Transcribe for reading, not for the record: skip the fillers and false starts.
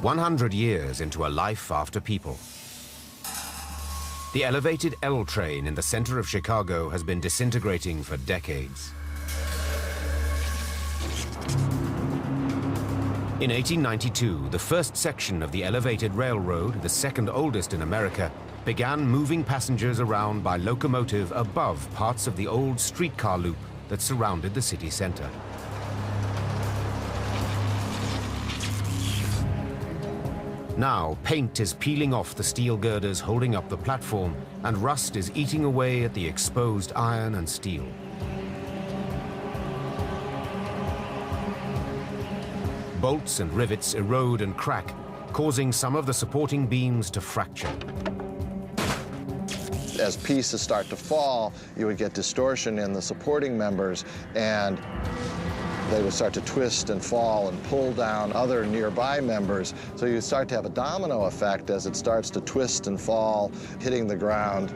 100 years into a life after people. The elevated L train in the center of Chicago has been disintegrating for decades. In 1892, the first section of the elevated railroad, the second oldest in America, began moving passengers around by locomotive above parts of the old streetcar loop that surrounded the city center. Now, paint is peeling off the steel girders holding up the platform, and rust is eating away at the exposed iron and steel. Bolts and rivets erode and crack, causing some of the supporting beams to fracture. As pieces start to fall, you would get distortion in the supporting members, and they would start to twist and fall and pull down other nearby members. So you start to have a domino effect as it starts to twist and fall, hitting the ground.